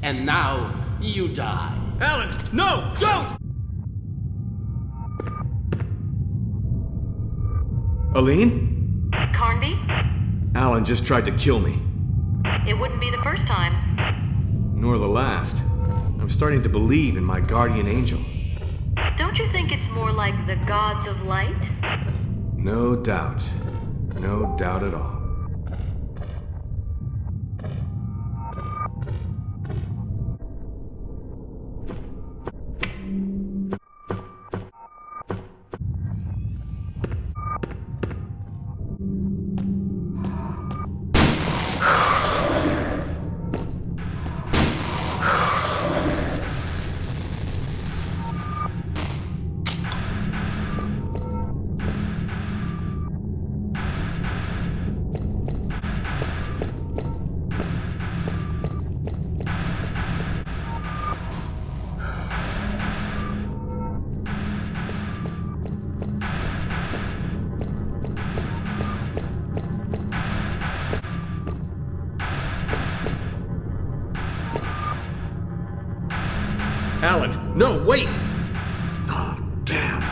and now you die. Alan, no! Don't! Aline? Carnby? Alan just tried to kill me. It wouldn't be the first time. Nor the last. I'm starting to believe in my guardian angel. Don't you think it's more like the gods of light? No doubt. No doubt at all. Alan, no, wait! Oh, damn.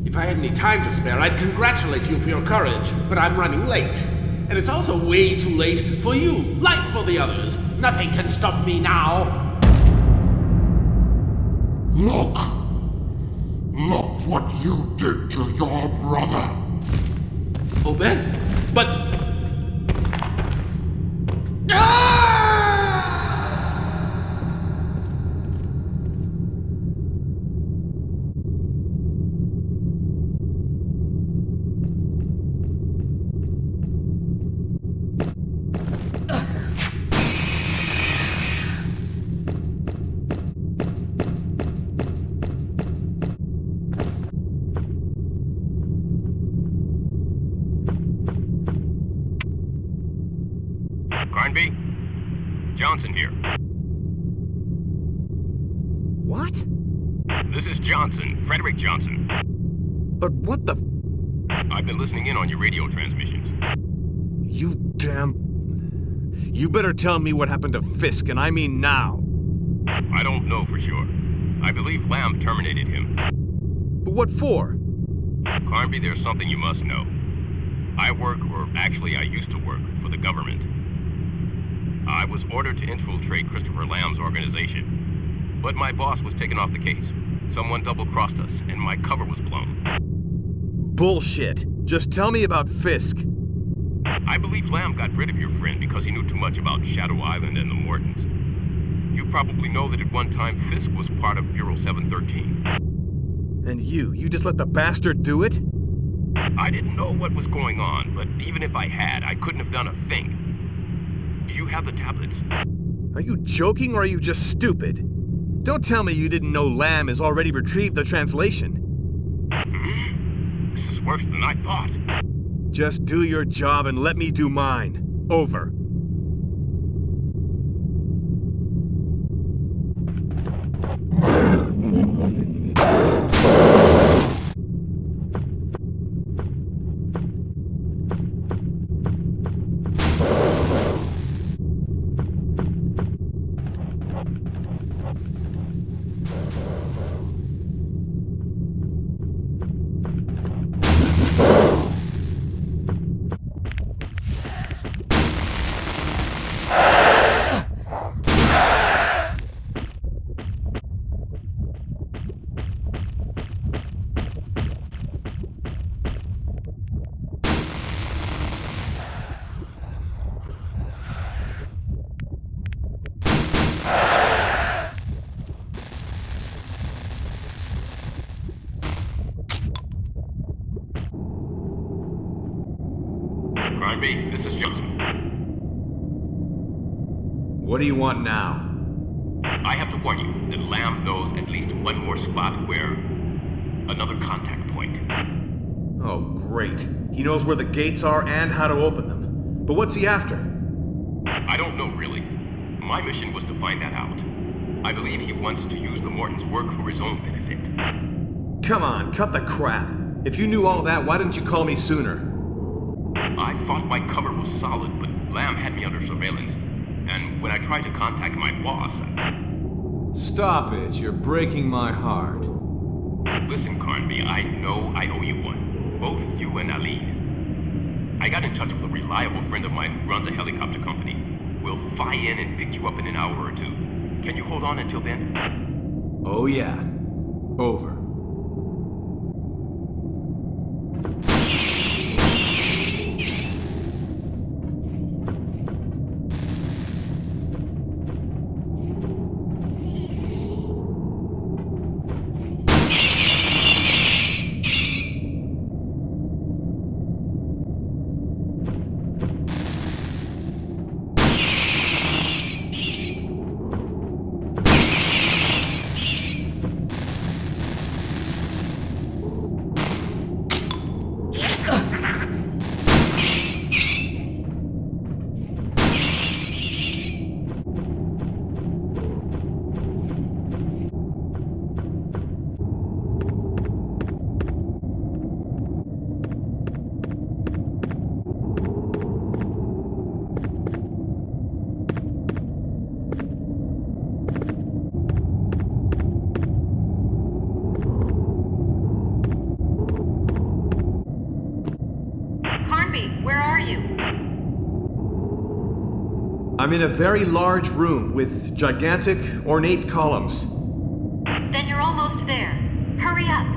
If I had any time to spare, I'd congratulate you for your courage, but I'm running late. And it's also way too late for you, like for the others. Nothing can stop me now. Look! Look what you did to your brother! Obed? But... Carnby? Johnson here. What? This is Johnson, Frederick Johnson. But what the... I've been listening in on your radio transmissions. You damn... You better tell me what happened to Fisk, and I mean now. I don't know for sure. I believe Lamb terminated him. But what for? Carnby, there's something you must know. I work, or actually I used to work, for the government. I was ordered to infiltrate Christopher Lamb's organization. But my boss was taken off the case. Someone double-crossed us, and my cover was blown. Bullshit. Just tell me about Fisk. I believe Lamb got rid of your friend because he knew too much about Shadow Island and the Mortons. You probably know that at one time Fisk was part of Bureau 713. And you just let the bastard do it? I didn't know what was going on, but even if I had, I couldn't have done a thing. Do you have the tablets? Are you joking or are you just stupid? Don't tell me you didn't know Lamb has already retrieved the translation. This is worse than I thought. Just do your job and let me do mine. Over. Carnby, this is Johnson. What do you want now? I have to warn you that Lamb knows at least one more spot where... another contact point. Oh, great. He knows where the gates are and how to open them. But what's he after? I don't know, really. My mission was to find that out. I believe he wants to use the Mortons' work for his own benefit. Come on, cut the crap. If you knew all that, why didn't you call me sooner? I thought my cover was solid, but Lamb had me under surveillance. And when I tried to contact my boss... Stop it, you're breaking my heart. Listen, Carnby, I know I owe you one. Both you and Aline. I got in touch with a reliable friend of mine who runs a helicopter company. We'll fly in and pick you up in an hour or two. Can you hold on until then? Oh yeah. Over. I'm in a very large room with gigantic, ornate columns. Then you're almost there. Hurry up.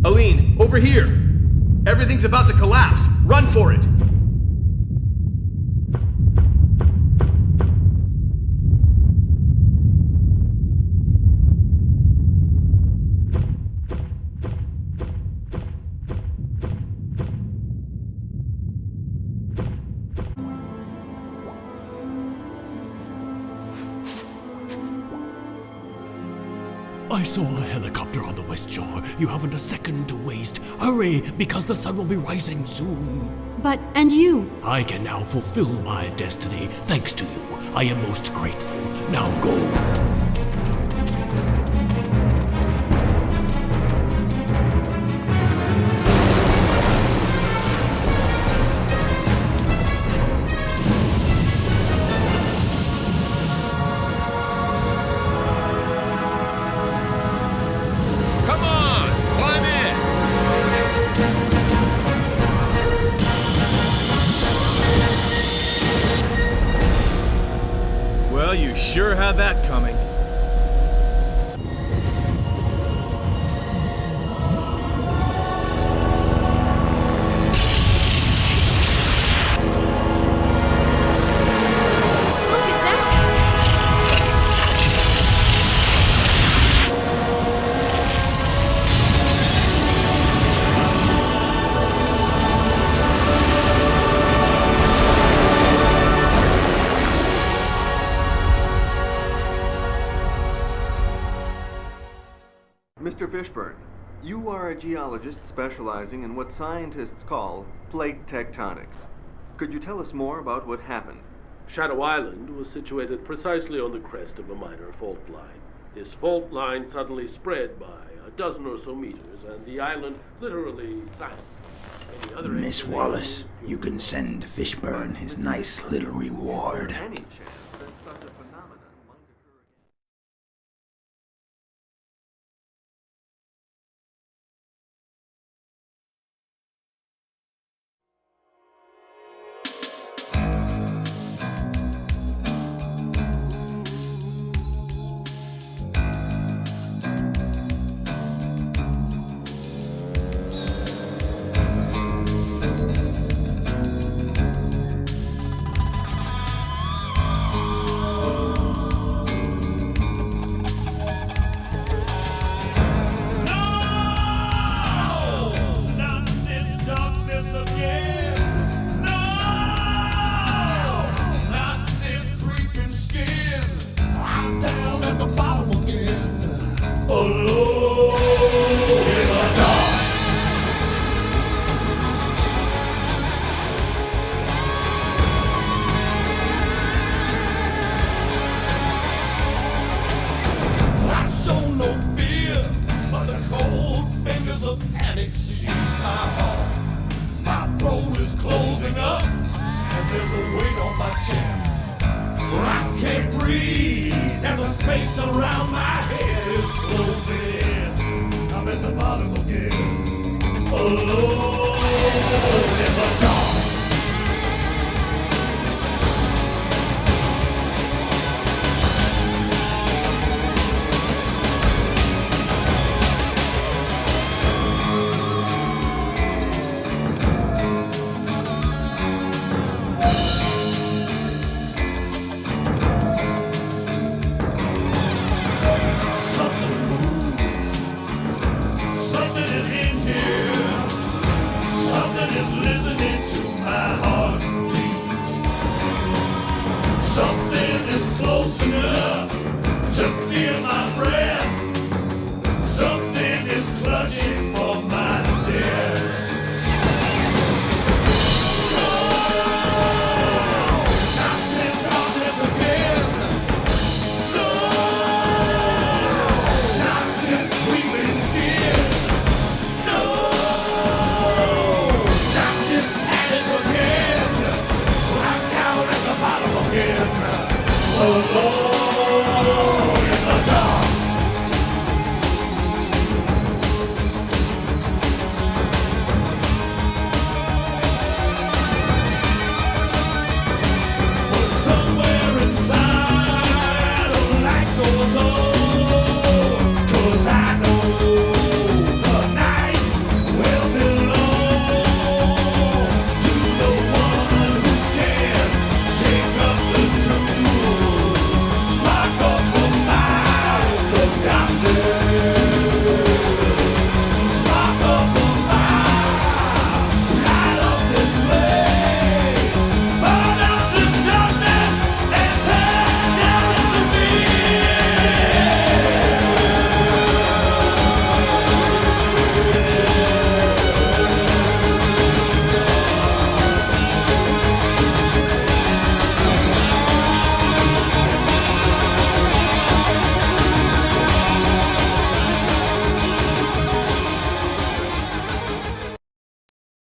Aline, over here! Everything's about to collapse! Run for it! I saw a helicopter on the west shore. You haven't a second to waste. Hurry, because the sun will be rising soon. But, and you? I can now fulfill my destiny, thanks to you. I am most grateful. Now go. Well, you sure had that coming. Mr. Fishburne, you are a geologist specializing in what scientists call plate tectonics. Could you tell us more about what happened? Shadow Island was situated precisely on the crest of a minor fault line. This fault line suddenly spread by a dozen or so meters, and the island literally sank. Miss Wallace, you can send Fishburne his nice little reward. Any chance that such a phenomenon might occur again? Closing up, and there's a weight on my chest. I can't breathe, and the space around my head